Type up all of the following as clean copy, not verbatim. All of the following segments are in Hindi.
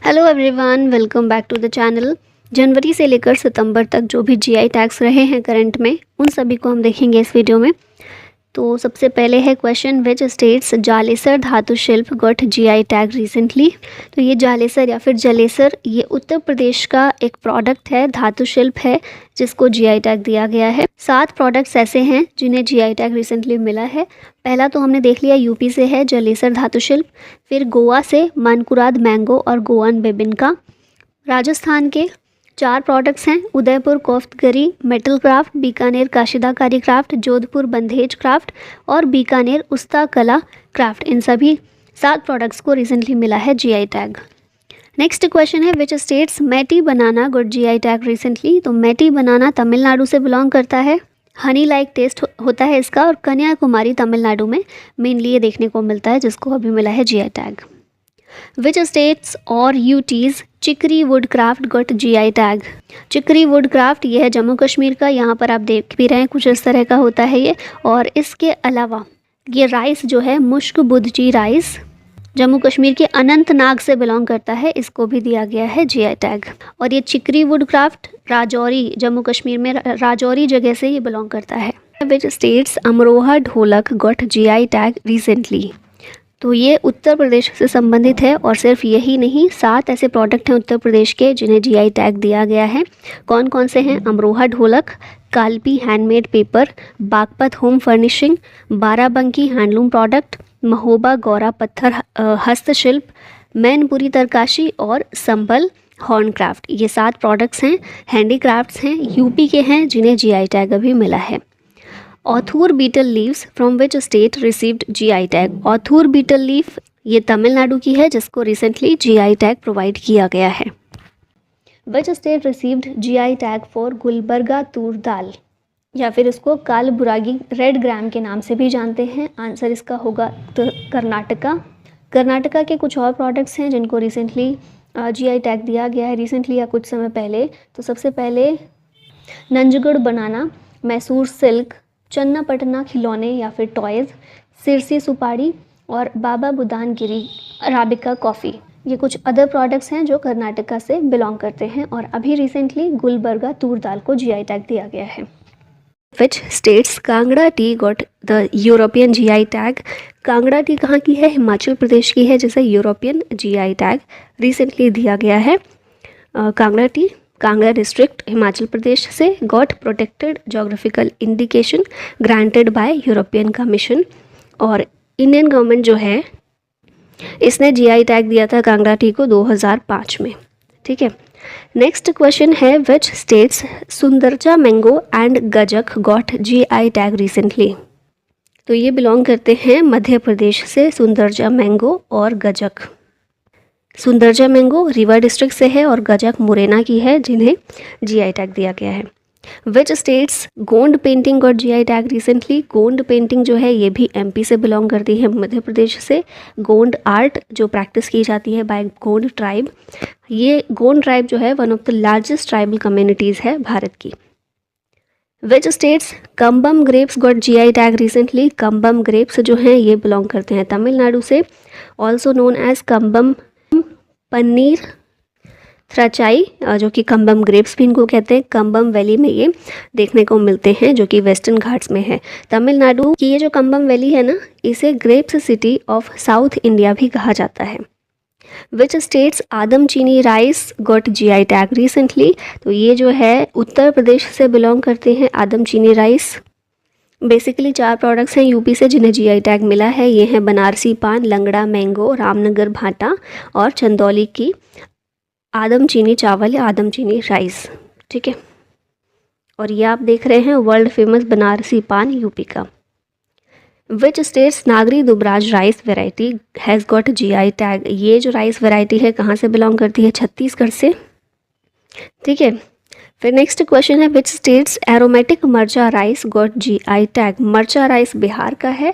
Hello everyone, welcome back to the channel. जनवरी से लेकर सितंबर तक जो भी जीआई टैग्स रहे हैं करंट में, उन सभी को हम देखेंगे इस वीडियो में। तो सबसे पहले है क्वेश्चन, विच स्टेट्स जालेसर धातु शिल्प गॉट जीआई टैग रिसेंटली। तो ये जालेसर या फिर जलेसर, ये उत्तर प्रदेश का एक प्रोडक्ट है, धातु शिल्प है, जिसको जीआई टैग दिया गया है। 7 प्रोडक्ट्स ऐसे हैं जिन्हें जीआई टैग रिसेंटली मिला है। पहला तो हमने देख लिया, यूपी से है जलेसर धातु शिल्प। फिर गोवा से मनकुराद मैंगो और गोवन बेबिनका। राजस्थान के 4 प्रोडक्ट्स हैं, Udaipur Koftgari metal craft, Bikaner Kashidakari craft, Jodhpur Bandhej craft और बीकानेर उस्ता कला क्राफ्ट। इन सभी 7 प्रोडक्ट्स को रिसेंटली मिला है जीआई टैग। नेक्स्ट क्वेश्चन है, which states Matti banana got GI tag recently. तो मैटी बनाना तमिलनाडु से बिलोंग करता है। हनी लाइक टेस्ट होता है इसका, और कन्याकुमारी तमिलनाडु में मेनली ये देखने को मिलता है, जिसको अभी मिला है जीआई टैग। विच स्टेट्स और UTs Chikri wood craft got GI tag. Chikri wood craft ये है जम्मू कश्मीर का। यहाँ पर आप देख भी रहे हैं कुछ इस तरह का होता है ये। और इसके अलावा ये राइस जो है, मुश्क बुद्धजी राइस, जम्मू कश्मीर के अनंतनाग से बिलोंग करता है, इसको भी दिया गया है जीआई टैग। और ये चिकरी वुड क्राफ्ट राजौरी, जम्मू कश्मीर में राजौरी जगह से ये बिलोंग करता है। विच स्टेट्स अमरोहा ढोलक गॉट जीआई टैग रिसेंटली। तो ये उत्तर प्रदेश से संबंधित है, और सिर्फ यही नहीं, 7 ऐसे प्रोडक्ट हैं उत्तर प्रदेश के जिन्हें जीआई टैग दिया गया है। कौन कौन से हैं? अमरोहा ढोलक, Kalpi handmade paper, Baghpat home furnishing, Barabanki handloom product, Mahoba Gaura पत्थर हस्तशिल्प, मैनपुरी तरकाशी और संभल हॉर्न क्राफ्ट। ये 7 प्रोडक्ट्स हैं, हैंडीक्राफ्ट्स हैं, यूपी के हैं, जिन्हें जीआई टैग अभी मिला है। Authoor betel leaves from which state received GI tag. Authoor betel leaf ये तमिलनाडु की है, जिसको रिसेंटली जीआई टैग प्रोवाइड किया गया है। Which state received GI tag for Gulbarga tur dal, या फिर इसको काल बुरागी रेड ग्राम के नाम से भी जानते हैं। आंसर इसका होगा तो कर्नाटका। कर्नाटका के कुछ और प्रोडक्ट्स हैं जिनको रिसेंटली जीआई टैग दिया गया है, रिसेंटली या कुछ समय पहले। तो सबसे पहले नंजगुड़ बनाना, मैसूर सिल्क, चन्ना पटना खिलौने या फिर टॉयज़, सिरसी सुपारी और बाबा बुदानगिरी अराबिका कॉफ़ी। ये कुछ अदर प्रोडक्ट्स हैं जो कर्नाटका से बिलोंग करते हैं, और अभी रिसेंटली गुलबर्गा तूर दाल को जीआई टैग दिया गया है। Which states Kangra T got the European GI tag. Kangra T कहाँ की है? हिमाचल प्रदेश की है, जिसे यूरोपियन जीआई टैग रिसेंटली दिया गया है। कांगड़ा टी कांगड़ा डिस्ट्रिक्ट हिमाचल प्रदेश से got protected geographical indication granted by European commission. और इंडियन गवर्नमेंट जो है, इसने जीआई टैग दिया था कांगड़ा टी को 2005 में। ठीक है। नेक्स्ट क्वेश्चन है, which states Sundarja mango and gajak got GI tag recently. तो ये बिलोंग करते हैं मध्य प्रदेश से, सुंदरजा मैंगो और गजक। सुंदरजा मैंगो रीवा डिस्ट्रिक्ट से है और गजक मुरैना की है, जिन्हें जीआई टैग दिया गया है। विच स्टेट्स गोंड पेंटिंग और GI tag recently. Gond painting जो है, ये भी एमपी से बिलोंग करती है, मध्य प्रदेश से। गोंड आर्ट जो प्रैक्टिस की जाती है बाय गोंड ट्राइब, ये गोंड ट्राइब जो है one of the largest tribal communities है भारत की। Which states Cumbum grapes got GI tag recently. Cumbum grapes जो हैं, ये बिलोंग करते हैं तमिलनाडु से, also known as Cumbum Panneer Thratchai, जो कि कम्बम ग्रेप्स भी इनको कहते हैं। कम्बम वैली में ये देखने को मिलते हैं, जो कि वेस्टर्न घाट्स में है। तमिलनाडु की ये जो कम्बम वैली है ना, इसे grapes city of south India भी कहा जाता है। विच स्टेट्स आदम चीनी rice got GI tag recently. तो ये जो है उत्तर प्रदेश से बिलोंग करते हैं, आदम चीनी राइस। बेसिकली 4 प्रोडक्ट्स हैं यूपी से जिन्हें जीआई टैग मिला है। ये हैं बनारसी पान, लंगड़ा मैंगो, रामनगर भाटा और चंदौली की आदम चीनी चावल या आदम चीनी राइस। ठीक है। और ये आप देख रहे हैं वर्ल्ड फेमस बनारसी पान यूपी का। Which states Nagari Dubraj rice variety has got GI tag. ये जो राइस वेराइटी है कहाँ से बिलोंग करती है? छत्तीसगढ़ से। ठीक है। फिर नेक्स्ट क्वेश्चन है, विच स्टेट्स एरोमेटिक मर्चा राइस गॉट जीआई टैग। मर्चा राइस बिहार का है,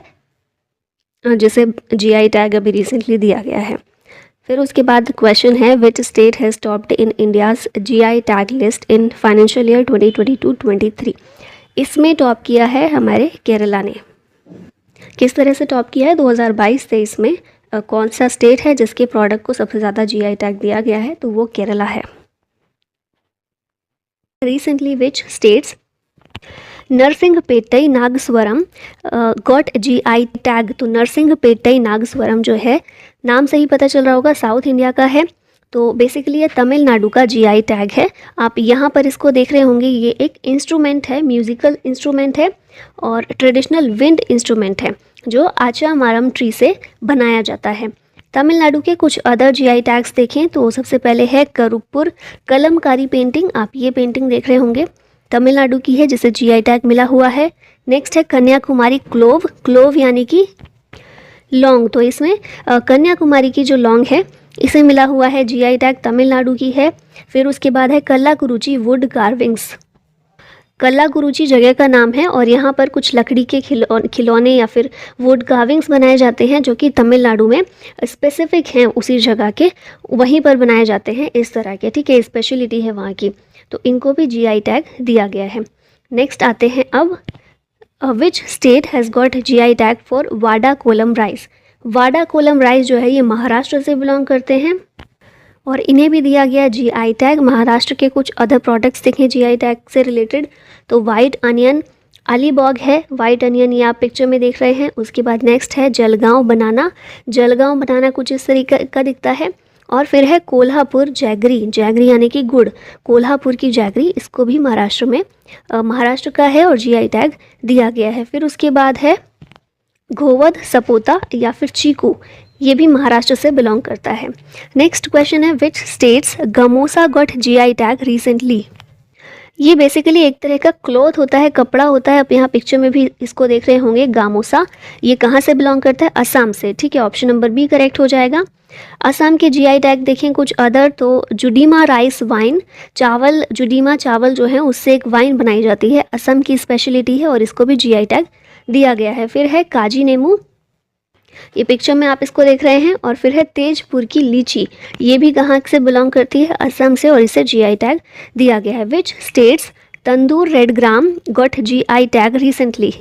जिसे जीआई टैग अभी रिसेंटली दिया गया है। फिर उसके बाद क्वेश्चन है, which state has topped in India's GI tag list in financial year 2022-23। इसमें टॉप किया है हमारे केरला ने। किस तरह से टॉप किया है? 2022-23 में कौन सा स्टेट है जिसके प्रोडक्ट को सबसे ज़्यादा जीआई टैग दिया गया है, तो वो केरला है। Recently which states Narasinghapettai Nagaswaram got GI tag. तो नरसिंहपेट्टई नागस्वरम जो है, नाम से ही पता चल रहा होगा साउथ इंडिया का है, तो बेसिकली ये तमिलनाडु का जीआई टैग है। आप यहाँ पर इसको देख रहे होंगे, ये एक इंस्ट्रूमेंट है, म्यूजिकल इंस्ट्रूमेंट है और ट्रेडिशनल विंड इंस्ट्रूमेंट है जो आचा मारम ट्री से बनाया जाता है। तमिलनाडु के कुछ अदर जीआई टैग्स देखें तो सबसे पहले है करुपुर कलमकारी पेंटिंग। आप ये पेंटिंग देख रहे होंगे, तमिलनाडु की है जिसे जीआई टैग मिला हुआ है। नेक्स्ट है कन्याकुमारी क्लोव, क्लोव यानी कि लौंग, तो इसमें कन्याकुमारी की जो लौंग है इसे मिला हुआ है जीआई टैग, तमिलनाडु की है। फिर उसके बाद है कल्लाकुरुची वुड कार्विंग्स। कल्लाकुरुची जगह का नाम है और यहाँ पर कुछ लकड़ी के खिलौने या फिर वुड कार्विंग्स बनाए जाते हैं जो कि तमिलनाडु में स्पेसिफिक हैं, उसी जगह के वहीं पर बनाए जाते हैं इस तरह के, ठीक है, स्पेशलिटी है वहाँ की, तो इनको भी जीआई टैग दिया गया है। नेक्स्ट आते हैं अब, which state has got GI tag for Wada Kolam rice. Wada Kolam rice जो है ये महाराष्ट्र से बिलोंग करते हैं और इन्हें भी दिया गया जीआई टैग। महाराष्ट्र के कुछ अदर प्रोडक्ट्स देखें जीआई टैग से रिलेटेड, तो वाइट अनियन अलीबॉग है, वाइट अनियन ये आप पिक्चर में देख रहे हैं। उसके बाद नेक्स्ट है जलगांव बनाना, जलगांव बनाना कुछ इस तरीके का दिखता है। और फिर है कोल्हापुर जैगरी, जैगरी यानी कि गुड़, कोल्हापुर की जैगरी, इसको भी महाराष्ट्र में महाराष्ट्र का है और जीआई टैग दिया गया है। फिर उसके बाद है घोवध सपोता या फिर चीकू, ये भी महाराष्ट्र से बिलोंग करता है। नेक्स्ट क्वेश्चन है which states gamosa got GI tag recently. ये बेसिकली एक तरह का क्लॉथ होता है, कपड़ा होता है, आप यहाँ पिक्चर में भी इसको देख रहे होंगे गामोसा। ये कहाँ से बिलोंग करता है, असम से, ठीक है, ऑप्शन नंबर बी करेक्ट हो जाएगा। असम के जीआई टैग देखें कुछ अदर, तो जुडीमा राइस वाइन, चावल, जुडीमा चावल जो है उससे एक वाइन बनाई जाती है, असम की स्पेशलिटी है और इसको भी जीआई टैग दिया गया है। फिर है काजी नेमू, ये पिक्चर में आप इसको देख रहे हैं। और फिर है तेजपुर की लीची, ये भी कहाँ से बिलोंग करती है, असम से, और इसे जीआई टैग दिया गया है। Which states tandoor red gram got GI tag recently.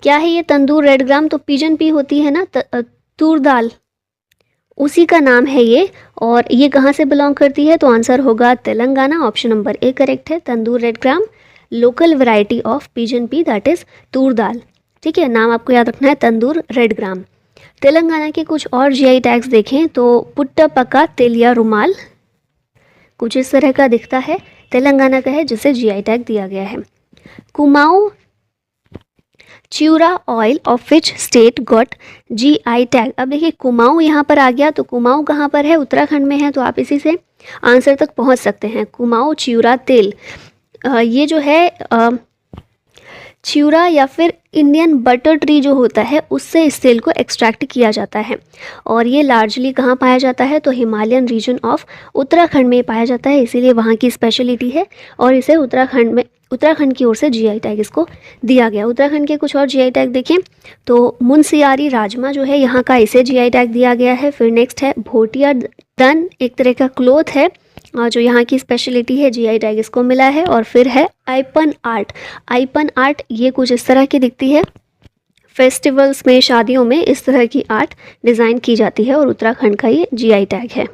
क्या है ये तंदूर रेड ग्राम, तो पिजन पी होती है ना, तूर दाल, उसी का नाम है ये, और ये कहाँ से बिलोंग करती है, तो आंसर होगा Telangana, option number A correct है। Tandur red gram local variety of pigeon pea that is tur dal, ठीक है, नाम आपको याद रखना है तंदूर रेड ग्राम। तेलंगाना के कुछ और जीआई टैग्स देखें तो पुट्टपका तेलिया रुमाल, कुछ इस तरह का दिखता है, तेलंगाना का है जिसे जीआई टैग दिया गया है। Kumaon chyura oil of which state got GI tag. अब देखिए कुमाऊं यहाँ पर आ गया, तो कुमाऊं कहाँ पर है, उत्तराखंड में है, तो आप इसी से आंसर तक पहुँच सकते हैं। कुमाऊं च्यूरा तेल, ये जो है च्यूरा या फिर इंडियन बटर ट्री जो होता है उससे इस तेल को एक्सट्रैक्ट किया जाता है और ये लार्जली कहाँ पाया जाता है, तो हिमालयन रीजन ऑफ उत्तराखंड में पाया जाता है, इसीलिए वहाँ की स्पेशलिटी है और इसे उत्तराखंड की ओर से जीआई टैग इसको दिया गया। उत्तराखंड के कुछ और जीआई टैग देखें तो मुनसियारी राजमा जो है यहाँ का, इसे जीआई टैग दिया गया है। फिर नेक्स्ट है भोटिया दन, एक तरह का क्लोथ है जो यहाँ की स्पेशलिटी है, जीआई टैग इसको मिला है। और फिर है आइपन आर्ट, आइपन आर्ट ये कुछ इस तरह की दिखती है, फेस्टिवल्स में, शादियों में इस तरह की आर्ट डिज़ाइन की जाती है और उत्तराखंड का ये जीआई टैग है।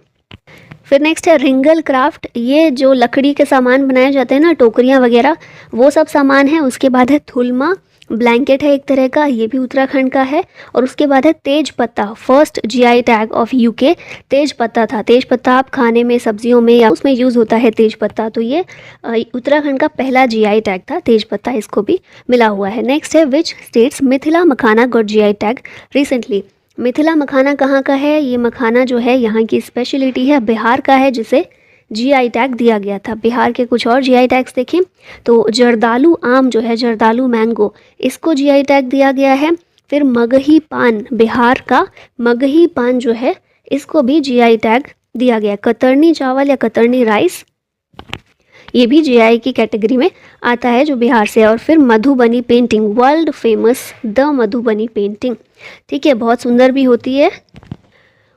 फिर नेक्स्ट है रिंगल क्राफ्ट, ये जो लकड़ी के सामान बनाए जाते हैं ना, टोकरियाँ वगैरह, वो सब सामान है। उसके बाद है थुलमा, ब्लैंकेट है एक तरह का, ये भी उत्तराखंड का है। और उसके बाद है तेज पत्ता, first GI tag of UK tej patta था। तेज पत्ता आप खाने में, सब्जियों में या उसमें यूज़ होता है तेज पत्ता, तो ये उत्तराखंड का पहला जीआई टैग था तेज पत्ता, इसको भी मिला हुआ है। नेक्स्ट है which states Mithila makhana got GI tag recently. Mithila makhana कहाँ का है, ये मखाना जो है यहाँ की स्पेशलिटी है, बिहार का है जिसे जीआई टैग दिया गया था। बिहार के कुछ और जीआई टैग्स देखें तो जर्दालू आम जो है, जर्दालू मैंगो, इसको जीआई टैग दिया गया है। फिर मगही पान, बिहार का मगही पान जो है इसको भी जीआई टैग दिया गया। कतरनी चावल या कतरनी राइस, ये भी जीआई की कैटेगरी में आता है जो बिहार से है। और फिर Madhubani painting, world famous the Madhubani painting, ठीक है, बहुत सुंदर भी होती है।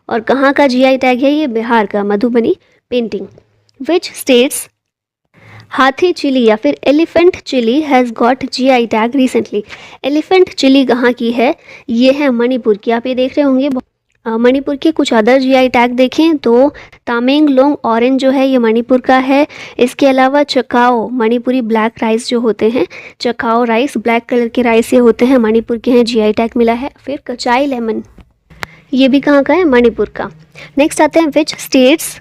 और कहाँ का जीआई टैग है, ये बिहार का मधुबनी पेंटिंग। विच स्टेट्स हाथी चिली या फिर elephant chilli has got GI tag recently. Elephant chilli कहाँ की है, ये है मणिपुर की, आप ये देख रहे होंगे मणिपुर के कुछ अदर जीआई टैग देखें तो तामेंगलोंग ऑरेंज जो है ये मणिपुर का है। इसके अलावा चकाओ मणिपुरी ब्लैक राइस जो होते हैं, चकाओ राइस ब्लैक कलर के राइस ये होते हैं, मणिपुर के हैं, जीआई टैग मिला है। फिर कचाई लेमन ये भी कहाँ का है, मणिपुर का। नेक्स्ट आते हैं which states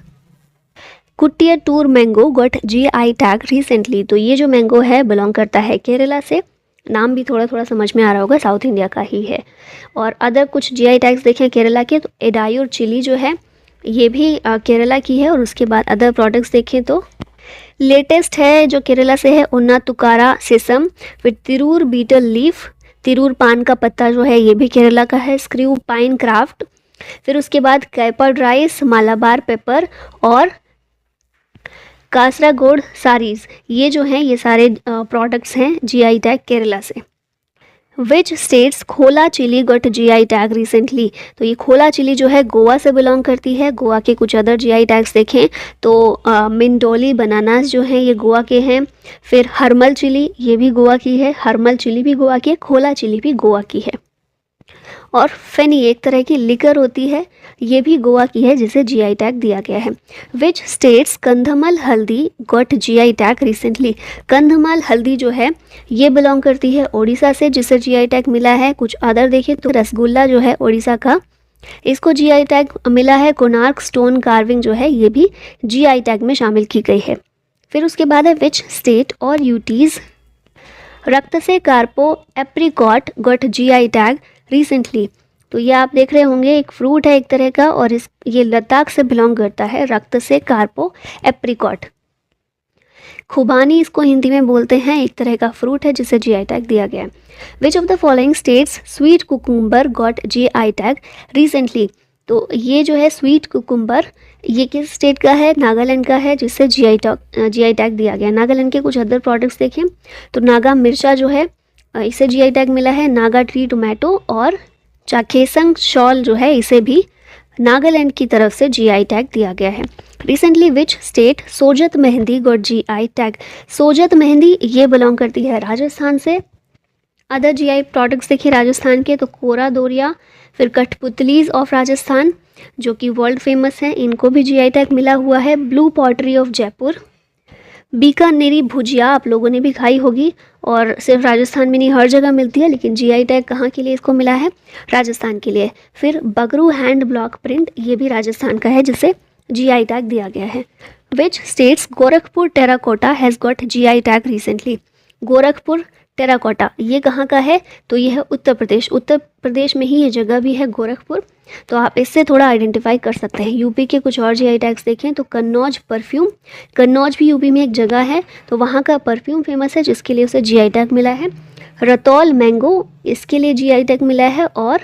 Kuttiattoor mango got GI tag recently. तो ये जो मैंगो है बिलोंग करता है केरला से, नाम भी थोड़ा थोड़ा समझ में आ रहा होगा, साउथ इंडिया का ही है। और अदर कुछ जीआई टैग्स देखें केरला के तो एडायूर चिली जो है ये भी केरला की है। और उसके बाद अदर प्रोडक्ट्स देखें तो लेटेस्ट है जो केरला से है उन्ना तुकारा सेसम, फिर तिरूर बीटल लीफ, तिरूर पान का पत्ता जो है ये भी केरला का है, स्क्रू पाइन क्राफ्ट। फिर उसके बाद कैपर्ड राइस, मालाबार पेपर और कासरागोड सारीज, ये जो हैं ये सारे प्रोडक्ट्स हैं जीआई टैग केरला से। Which states Khola chilli got GI tag recently. तो ये खोला चिली जो है गोवा से बिलोंग करती है। गोवा के कुछ अदर जीआई टैग्स देखें तो मिंडोली बनानास जो हैं ये गोवा के हैं। फिर हरमल चिली ये भी गोवा की है, हरमल चिली भी गोवा की है, खोला चिली भी गोवा की है। और फेनी एक तरह की लिकर होती है, ये भी गोवा की है जिसे जीआई टैग दिया गया है। विच स्टेट्स कंधमाल हल्दी got GI tag recently. Kandhamal हल्दी जो है ये बिलोंग करती है ओडिशा से जिसे जीआई टैग मिला है। कुछ अदर देखें तो रसगुल्ला जो है ओडिशा का, इसको जीआई टैग मिला है। कोणार्क स्टोन कार्विंग जो है ये भी जीआई टैग में शामिल की गई है। फिर उसके बाद है विच स्टेट और UTs Raktsey Karpo apricot got GI tag recently. तो ये आप देख रहे होंगे एक फ्रूट है एक तरह का और ये लद्दाख से बिलोंग करता है, रक्त से कार्पो एप्रिकॉट। खुबानी इसको हिंदी में बोलते हैं, एक तरह का फ्रूट है जिसे जीआई टैग दिया गया है। Which of the following states sweet cucumber got GI tag recently. तो ये जो है स्वीट कुकुम्बर ये किस स्टेट का है, नागालैंड का है जिससे जीआई टैग दिया गया। नागालैंड के कुछ अदर प्रोडक्ट्स देखें तो नागा मिर्चा जो है इसे जीआई टैग मिला है, नागा ट्री टोमेटो और चाखेसंग शॉल जो है इसे भी नागालैंड की तरफ से जीआई टैग दिया गया है। Recently which state Sojat mehndi got GI tag. Sojat mehndi ये बिलोंग करती है राजस्थान से। अदर जीआई प्रोडक्ट्स देखिए राजस्थान के तो कोरा दोरिया, फिर कठपुतलीज ऑफ राजस्थान जो कि वर्ल्ड फेमस हैं, इनको भी जीआई टैग मिला हुआ है। ब्लू पॉटरी ऑफ जयपुर, बीकानेरी भुजिया आप लोगों ने भी खाई होगी और सिर्फ राजस्थान में नहीं हर जगह मिलती है, लेकिन जीआई टैग कहाँ के लिए इसको मिला है, राजस्थान के लिए। फिर बगरू हैंड ब्लॉक प्रिंट ये भी राजस्थान का है जिसे जीआई टैग दिया गया है। Which states Gorakhpur terracotta has got GI tag recently. Gorakhpur terracotta ये कहाँ का है, तो ये है उत्तर प्रदेश। उत्तर प्रदेश में ही ये जगह भी है गोरखपुर, तो आप इससे थोड़ा आइडेंटिफाई कर सकते हैं। यूपी के कुछ और जीआई टैग्स देखें तो कन्नौज परफ्यूम, कन्नौज भी यूपी में एक जगह है तो वहाँ का परफ्यूम फेमस है जिसके लिए उसे जीआई टैग मिला है। रतौल मैंगो इसके लिए जीआई टैग मिला है। और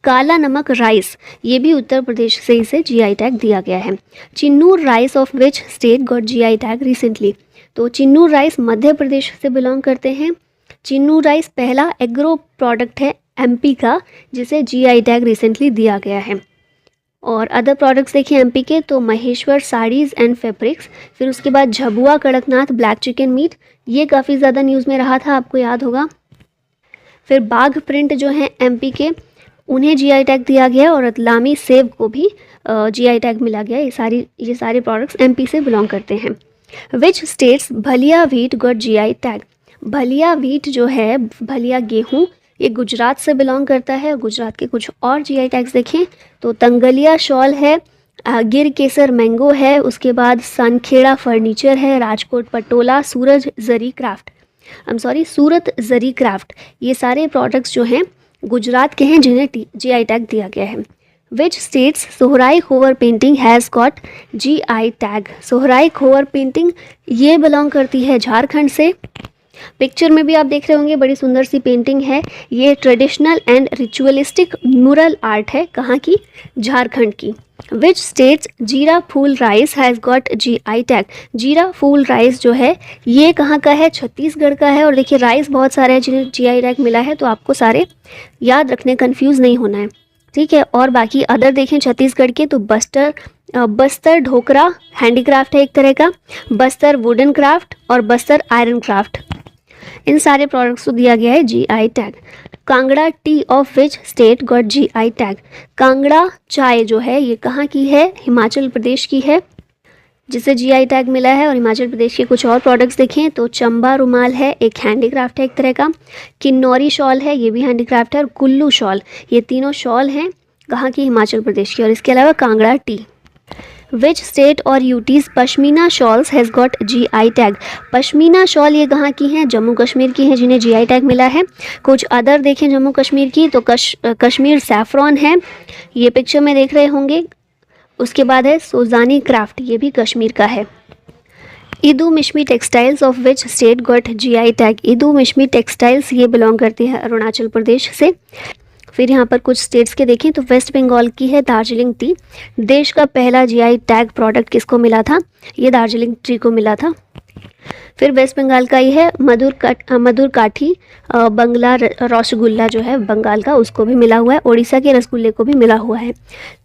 काला नमक राइस ये भी उत्तर प्रदेश से इसे जीआई टैग दिया गया है। Chinnour rice of which state got GI tag recently. तो चिन्नूर राइस मध्य प्रदेश से बिलोंग करते हैं। चिन्नूर राइस पहला एग्रो प्रोडक्ट है एमपी का जिसे जीआई टैग रिसेंटली दिया गया है। और अदर प्रोडक्ट्स देखिए एमपी के तो महेश्वर साड़ीज़ एंड फैब्रिक्स, फिर उसके बाद Jhabua Kadaknath black chicken meet ये काफ़ी ज़्यादा न्यूज़ में रहा था, आपको याद होगा। फिर बाघ प्रिंट जो हैं एमपी के उन्हें जीआई टैग दिया गया और रतलामी सेब को भी जीआई टैग मिला गया। ये सारे प्रोडक्ट्स एमपी से बिलोंग करते हैं। Which states Bhalia wheat got GI tag. Bhalia wheat जो है भलिया गेहूँ ये गुजरात से बिलोंग करता है। गुजरात के कुछ और जीआई टैग्स देखें तो तंगलिया शॉल है, गिर केसर मैंगो है, उसके बाद सनखेड़ा फर्नीचर है, राजकोट पटोला, सूरत जरी क्राफ्ट ये सारे प्रोडक्ट्स जो हैं गुजरात के हैं जिन्हें जीआई टैग दिया गया है। Which states Sohrai Khovar painting has got GI tag. Sohrai Khovar painting ये बिलोंग करती है झारखंड से। पिक्चर में भी आप देख रहे होंगे बड़ी सुंदर सी पेंटिंग है। ये traditional and ritualistic mural art है, कहाँ की, झारखंड की। Which states Jeera Phool rice has got GI tag. Jeera Phool rice जो है ये कहाँ का है, छत्तीसगढ़ का है। और देखिए राइस बहुत सारे हैं जिन्हें जीआई टैग मिला है, तो आपको सारे याद रखने, कन्फ्यूज़ नहीं होना है, ठीक है। और बाकी अदर देखें छत्तीसगढ़ के तो बस्तर ढोकरा हैंडीक्राफ्ट है एक तरह का, बस्तर वुडन क्राफ्ट और बस्तर आयरन क्राफ्ट। इन सारे प्रोडक्ट्स को दिया गया है GI tag. Kangra T of which state got GI tag. Kangra चाय जो है ये कहाँ की है, हिमाचल प्रदेश की है, जिसे GI टैग मिला है। और हिमाचल प्रदेश के कुछ और प्रोडक्ट्स देखें तो चंबा रुमाल है, एक हैंडीक्राफ्ट है एक तरह का, किन्नौरी शॉल है, ये भी हैंडीक्राफ्ट है, और कुल्लू शॉल, ये तीनों शॉल हैं कहाँ की, हिमाचल प्रदेश की। और इसके अलावा कांगड़ा टी। विच स्टेट और UTs pashmina shawls has got GI tag. Pashmina shawl ये कहाँ की हैं, जम्मू कश्मीर की हैं, जिन्हें GI टैग मिला है। कुछ अदर देखें जम्मू कश्मीर की तो कश्मीर सैफरॉन है, ये पिक्चर में देख रहे होंगे। उसके बाद है सोजानी क्राफ्ट, ये भी कश्मीर का है। Idu Mishmi textiles of which state got GI tag. Idu Mishmi textiles ये बिलोंग करती है अरुणाचल प्रदेश से। फिर यहाँ पर कुछ स्टेट्स के देखें तो वेस्ट बंगाल की है दार्जिलिंग टी। देश का पहला GI टैग प्रोडक्ट किसको मिला था, ये दार्जिलिंग टी को मिला था। फिर वेस्ट बंगाल का ही है मधुर काठी बंगला रसगुल्ला जो है बंगाल का, उसको भी मिला हुआ है। उड़ीसा के रसगुल्ले को भी मिला हुआ है।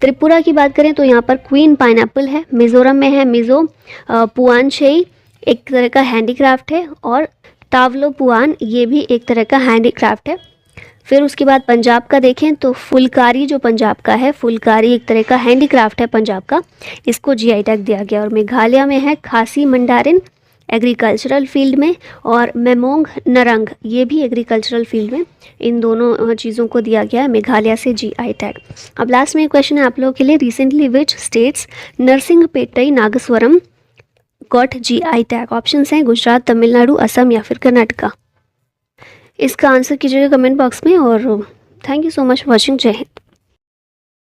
त्रिपुरा की बात करें तो यहाँ पर क्वीन पाइनएप्पल है। मिज़ोरम में है मिज़ो पुआन शेई, एक तरह का हैंडीक्राफ्ट है। और तावलो पुआन, ये भी एक तरह का हैंडीक्राफ्ट है। फिर उसके बाद पंजाब का देखें तो फुलकारी जो पंजाब का है, फुलकारी एक तरह का हैंडीक्राफ्ट है पंजाब का, इसको GI टैग दिया गया। और मेघालय में है खासी मंडारिन एग्रीकल्चरल फील्ड में, और मेमोंग नरंग ये भी एग्रीकल्चरल फील्ड में। इन दोनों चीज़ों को दिया गया है मेघालय से GI टैग। अब लास्ट में एक क्वेश्चन है आप लोगों के लिए, recently which states Narasinghapettai Nageswaram got GI tag. Options हैं गुजरात, तमिलनाडु, असम या फिर कर्नाटका। इसका आंसर कीजिएगा कमेंट बॉक्स में। और thank you so much for watching. जय हिंद।